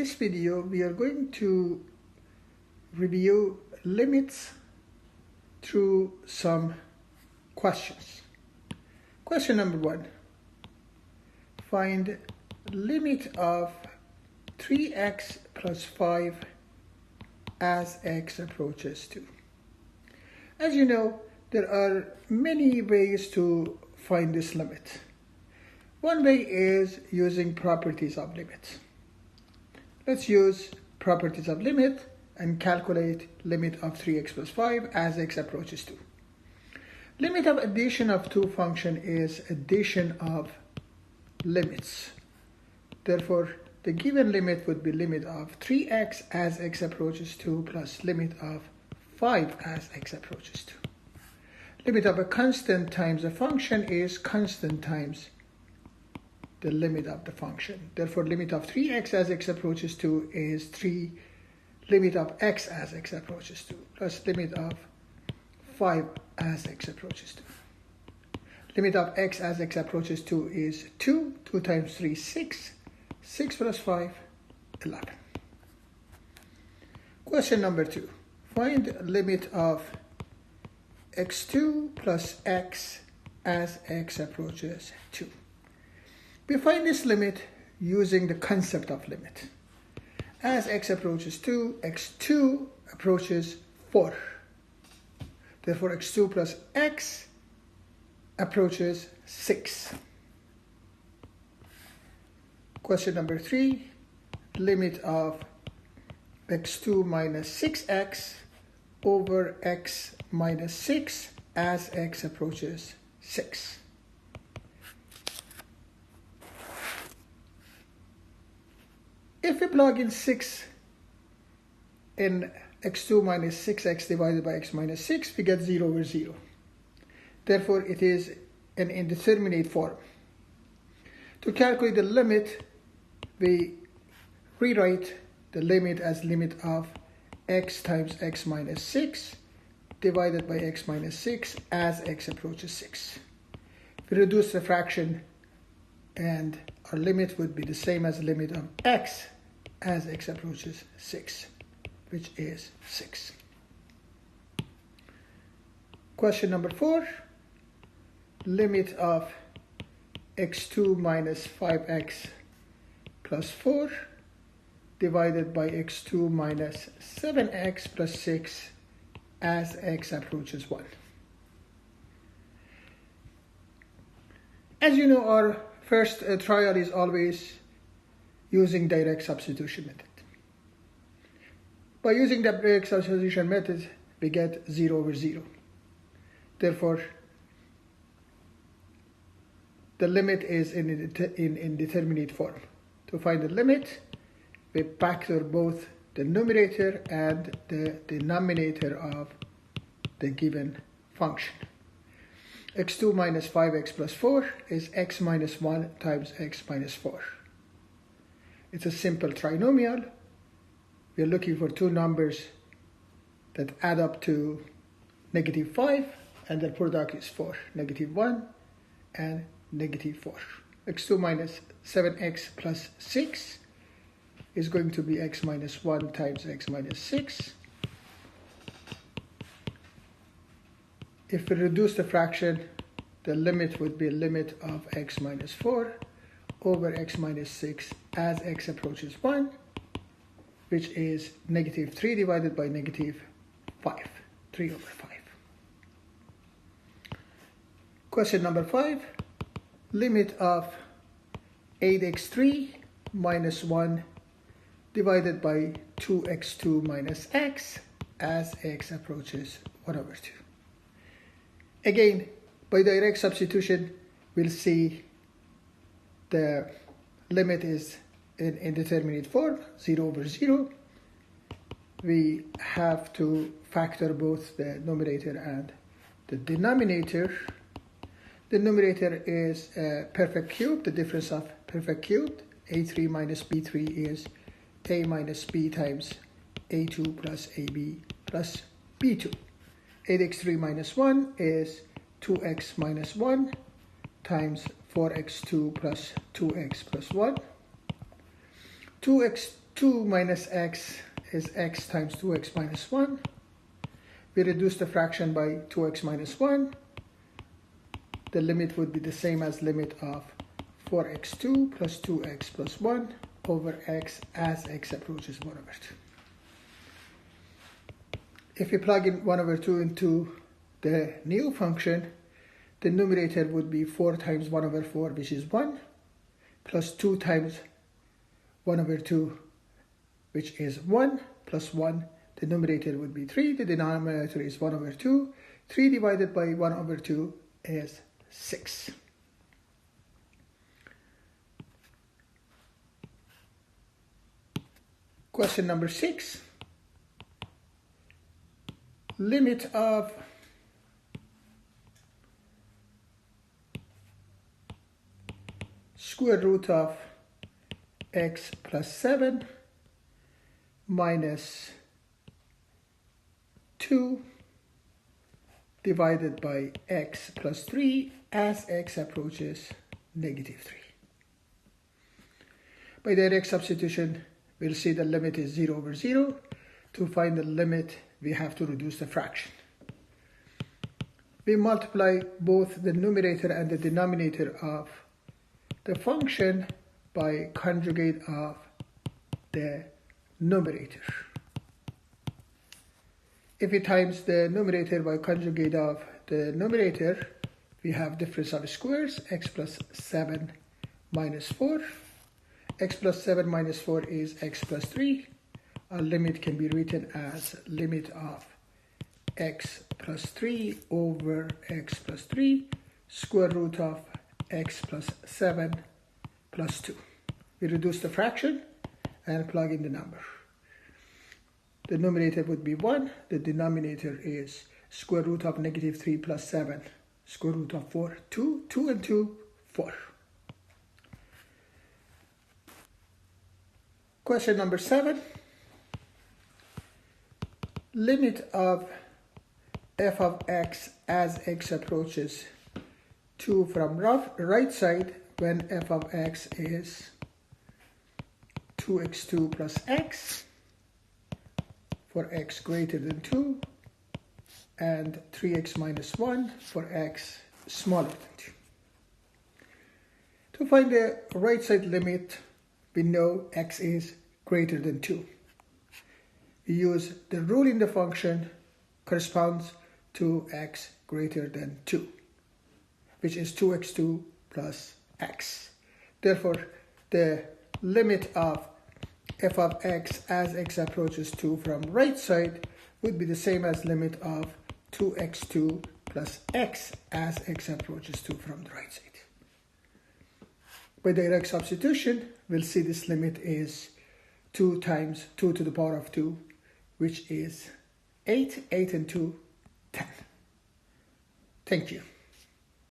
this video, we are going to review limits through some questions. Question number 1. Find limit of 3x plus 5 as x approaches 2. As you know, there are many ways to find this limit. One way is using properties of limit. Let's use properties of limit and calculate limit of 3x plus 5 as x approaches 2. Limit of addition of two functions is addition of limits. Therefore, the given limit would be limit of 3x as x approaches 2 plus limit of 5 as x approaches 2. Limit of a constant times a function is constant times the limit of the function. Therefore, limit of 3x as x approaches 2 is 3 limit of x as x approaches 2 plus limit of 5 as x approaches 2. Limit of x as x approaches 2 is 2. 2 times 3, 6. 6 plus 5, 11. Question number 2. Find limit of x2 plus x as x approaches 2. We find this limit using the concept of limit. As x approaches 2, x2 approaches 4. Therefore, x2 plus x approaches 6. Question number 3, limit of x2 minus 6x over x minus 6 as x approaches 6. If we plug in 6 in x2 minus 6x divided by x minus 6, we get 0 over 0. Therefore, it is an indeterminate form. To calculate the limit, we rewrite the limit as limit of x times x minus 6 divided by x minus 6 as x approaches 6. We reduce the fraction and our limit would be the same as the limit of x as x approaches 6, which is 6. Question number 4, limit of x2 minus 5x plus 4 divided by x2 minus 7x plus 6 as x approaches 1. As you know, our first trial is always using direct substitution method. By using the direct substitution method, we get 0 over 0. Therefore, the limit is in indeterminate form. To find the limit, we factor both the numerator and the denominator of the given function. x2 minus 5x plus 4 is x minus 1 times x minus 4. It's a simple trinomial. We're looking for two numbers that add up to negative 5, and their product is 4. Negative 1 and negative 4. x2 minus 7x plus 6 is going to be x minus 1 times x minus 6. If we reduce the fraction, the limit would be a limit of x minus 4 over x minus 6 as x approaches 1, which is negative 3 divided by negative 5, 3 over 5. Question number 5, limit of 8x3 minus 1 divided by 2x2 minus x as x approaches 1 over 2. Again, by direct substitution, we'll see the limit is in indeterminate form, 0 over 0. We have to factor both the numerator and the denominator. The numerator is a perfect cube, the difference of perfect cube. a3 minus b3 is a minus b times a2 plus ab plus b2. 8x3 minus 1 is 2x minus 1 times 4x2 plus 2x plus 1. 2x2 2 minus x is x times 2x minus 1. We reduce the fraction by 2x minus 1. The limit would be the same as limit of 4x2 plus 2x plus 1 over x as x approaches 1 over 2. If we plug in 1 over 2 into the new function, the numerator would be 4 times 1 over 4, which is 1, plus 2 times 1 over 2, which is 1, plus 1. The numerator would be 3. The denominator is 1 over 2. 3 divided by 1 over 2 is 6. Question number 6. Limit of square root of x plus 7 minus 2 divided by x plus 3 as x approaches negative 3. By direct substitution, we'll see the limit is 0 over 0. To find the limit, we have to reduce the fraction. We multiply both the numerator and the denominator of the function by conjugate of the numerator. If we times the numerator by conjugate of the numerator, we have difference of squares, x plus 7 minus 4. X plus 7 minus 4 is x plus 3. Our limit can be written as limit of x plus 3 over x plus 3, square root of x plus 7 plus 2. We reduce the fraction and plug in the number. The numerator would be 1. The denominator is square root of negative 3 plus 7, square root of 4, 2. 2 and 2, 4. Question number 7. Limit of f of x as x approaches 2 from right side when f of x is 2x2 plus x for x greater than 2 and 3x minus 1 for x smaller than 2. To find the right side limit, we know x is greater than 2. We use the rule in the function corresponds to x greater than 2, which is 2x2 plus x. Therefore, the limit of f of x as x approaches 2 from right side would be the same as limit of 2x2 plus x as x approaches 2 from the right side. By direct substitution, we'll see this limit is 2 times 2 to the power of 2, which is 8. 8 and 2, 10. Thank you.